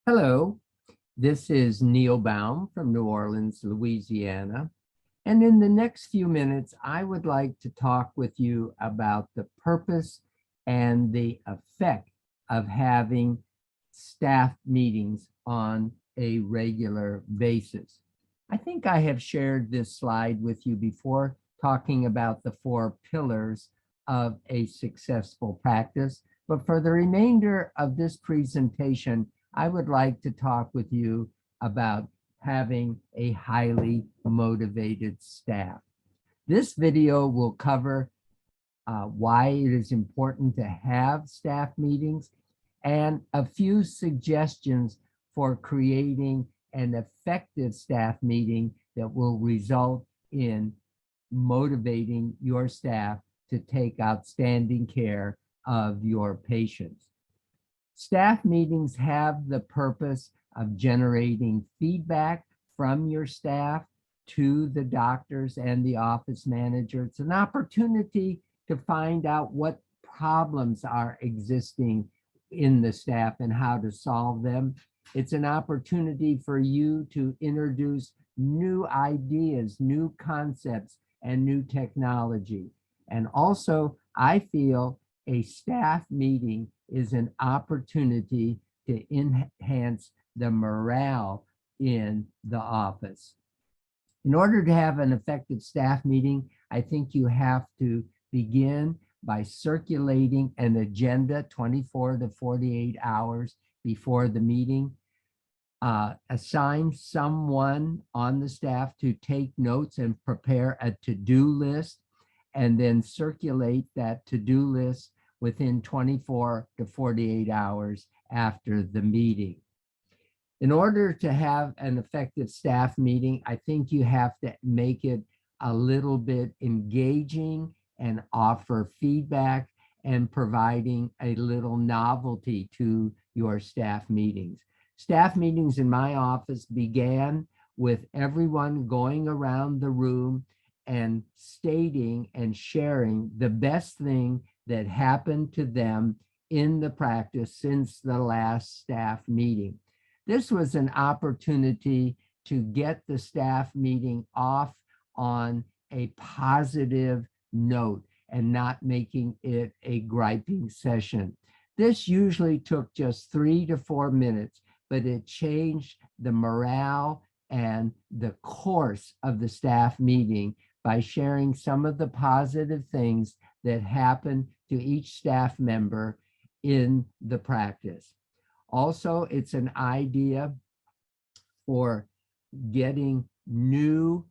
Hello, this is Neil Baum from New Orleans, Louisiana. And in the next few minutes, I would like to talk with you about the purpose and the effect of having staff meetings on a regular basis. I think I have shared this slide with you before, talking about the four pillars of a successful practice. But for the remainder of this presentation, I would like to talk with you about having a highly motivated staff. This video will cover why it is important to have staff meetings and a few suggestions for creating an effective staff meeting that will result in motivating your staff to take outstanding care of your patients. Staff meetings have the purpose of generating feedback from your staff to the doctors and the office manager. It's an opportunity to find out what problems are existing in the staff and how to solve them. It's an opportunity for you to introduce new ideas, new concepts, and new technology. And also, I feel a staff meeting is an opportunity to enhance the morale in the office. In order to have an effective staff meeting, I think you have to begin by circulating an agenda 24 to 48 hours before the meeting. Assign someone on the staff to take notes and prepare a to-do list, and then circulate that to-do list within 24 to 48 hours after the meeting. In order to have an effective staff meeting, I think you have to make it a little bit engaging and offer feedback and providing a little novelty to your staff meetings. Staff meetings in my office began with everyone going around the room and stating and sharing the best thing that happened to them in the practice since the last staff meeting. This was an opportunity to get the staff meeting off on a positive note and not making it a griping session. This usually took just 3 to 4 minutes, but it changed the morale and the course of the staff meeting by sharing some of the positive things that happen to each staff member in the practice. Also, it's an idea for getting new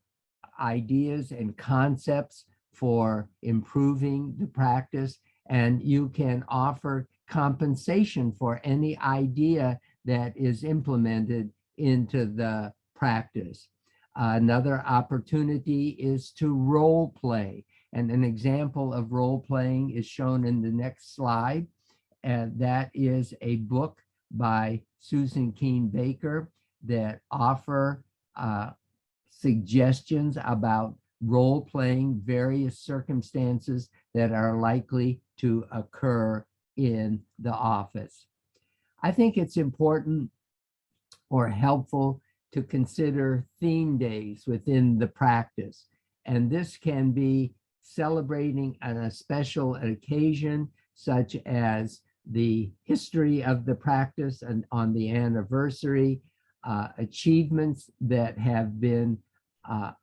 ideas and concepts for improving the practice, and you can offer compensation for any idea that is implemented into the practice. Another opportunity is to role play. And an example of role playing is shown in the next slide. And that is a book by Susan Keene Baker that offer suggestions about role playing various circumstances that are likely to occur in the office. I think it's important or helpful to consider theme days within the practice. And this can be celebrating on a special occasion, such as the history of the practice and on the anniversary, achievements that have been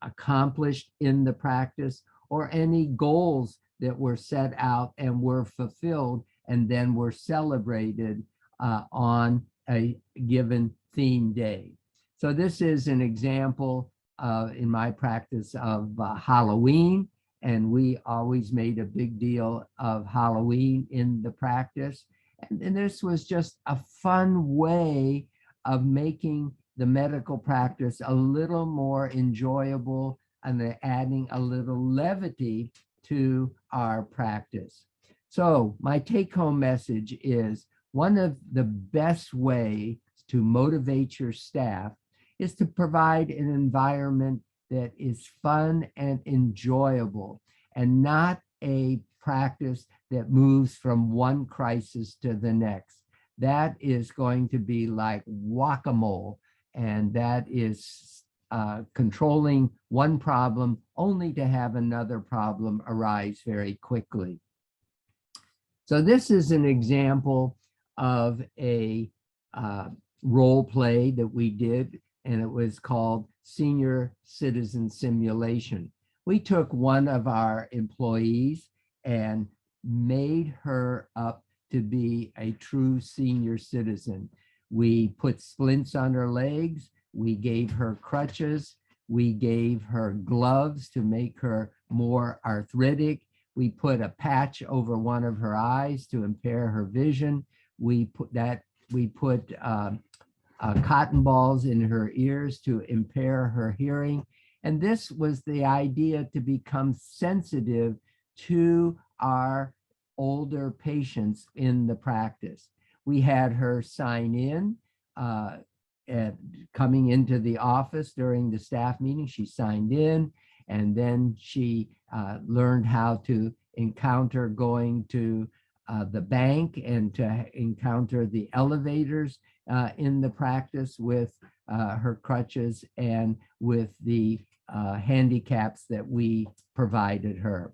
accomplished in the practice, or any goals that were set out and were fulfilled and then were celebrated on a given theme day. So this is an example in my practice of Halloween, and we always made a big deal of Halloween in the practice. And this was just a fun way of making the medical practice a little more enjoyable and adding a little levity to our practice. So my take-home message is one of the best ways to motivate your staff is to provide an environment that is fun and enjoyable, and not a practice that moves from one crisis to the next. that is going to be like whack-a-mole, and that is controlling one problem only to have another problem arise very quickly. So this is an example of a role play that we did, and it was called Senior Citizen Simulation. We took one of our employees and made her up to be a true senior citizen. We put splints on her legs, we gave her crutches, we gave her gloves to make her more arthritic. We put a patch over one of her eyes to impair her vision. We put cotton balls in her ears to impair her hearing. And this was the idea, to become sensitive to our older patients in the practice. We had her sign in coming into the office during the staff meeting. She signed in, and then she learned how to encounter going to the bank and to encounter the elevators in the practice with her crutches and with the handicaps that we provided her.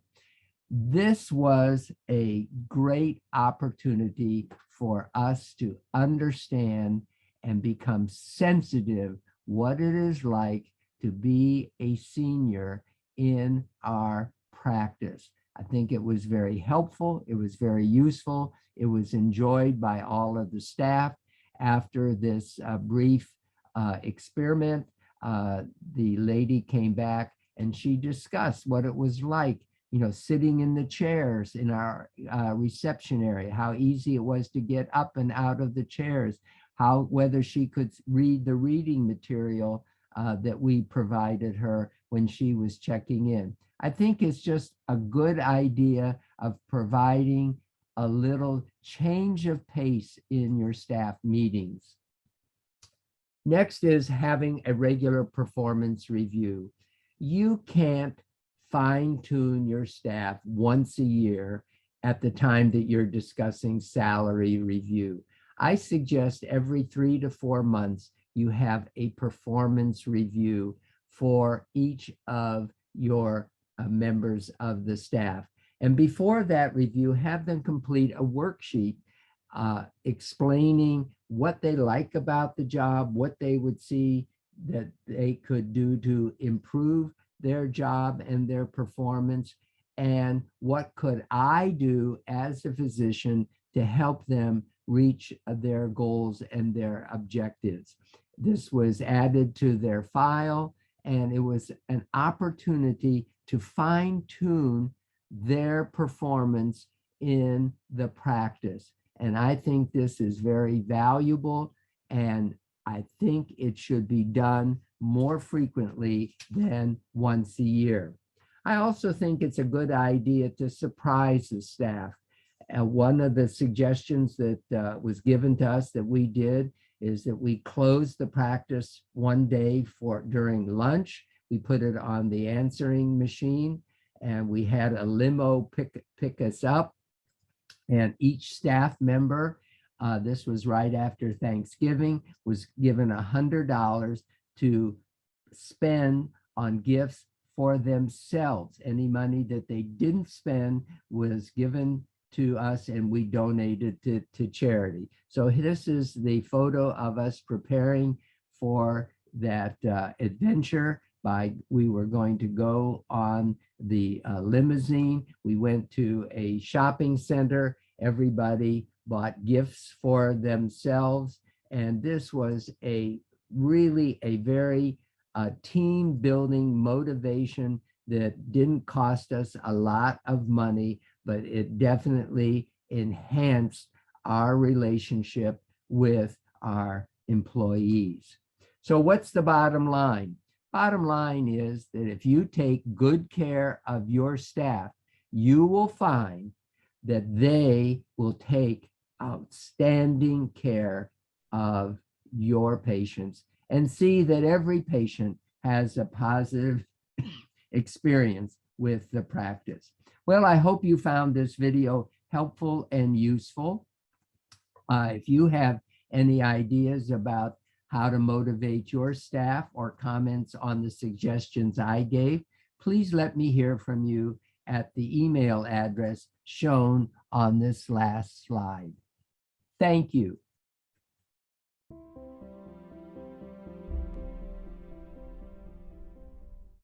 This was a great opportunity for us to understand and become sensitive what it is like to be a senior in our practice. I think it was very helpful. It was very useful. It was enjoyed by all of the staff. After this brief experiment, the lady came back and she discussed what it was like, sitting in the chairs in our reception area, how easy it was to get up and out of the chairs, whether she could read the reading material that we provided her when she was checking in. I think it's just a good idea of providing a little change of pace in your staff meetings. Next is having a regular performance review. You can't fine-tune your staff once a year at the time that you're discussing salary review. I suggest every 3 to 4 months you have a performance review for each of your members of the staff. And before that review, have them complete a worksheet explaining what they like about the job, what they would see that they could do to improve their job and their performance, and what could I do as a physician to help them reach their goals and their objectives. This was added to their file, and it was an opportunity to fine-tune their performance in the practice. And I think this is very valuable, and I think it should be done more frequently than once a year. I also think it's a good idea to surprise the staff. One of the suggestions that was given to us that we did is that we closed the practice one day during lunch. We put it on the answering machine, and we had a limo pick us up. And each staff member, this was right after Thanksgiving, was given $100 to spend on gifts for themselves. Any money that they didn't spend was given to us, and we donated to charity. So this is the photo of us preparing for that adventure. We were going to go on the limousine. We went to a shopping center. Everybody bought gifts for themselves. And this was really a very team building motivation that didn't cost us a lot of money, but it definitely enhanced our relationship with our employees. So what's the bottom line? Bottom line is that if you take good care of your staff, you will find that they will take outstanding care of your patients and see that every patient has a positive experience with the practice. Well, I hope you found this video helpful and useful. If you have any ideas about how to motivate your staff or comments on the suggestions I gave, please let me hear from you at the email address shown on this last slide. Thank you.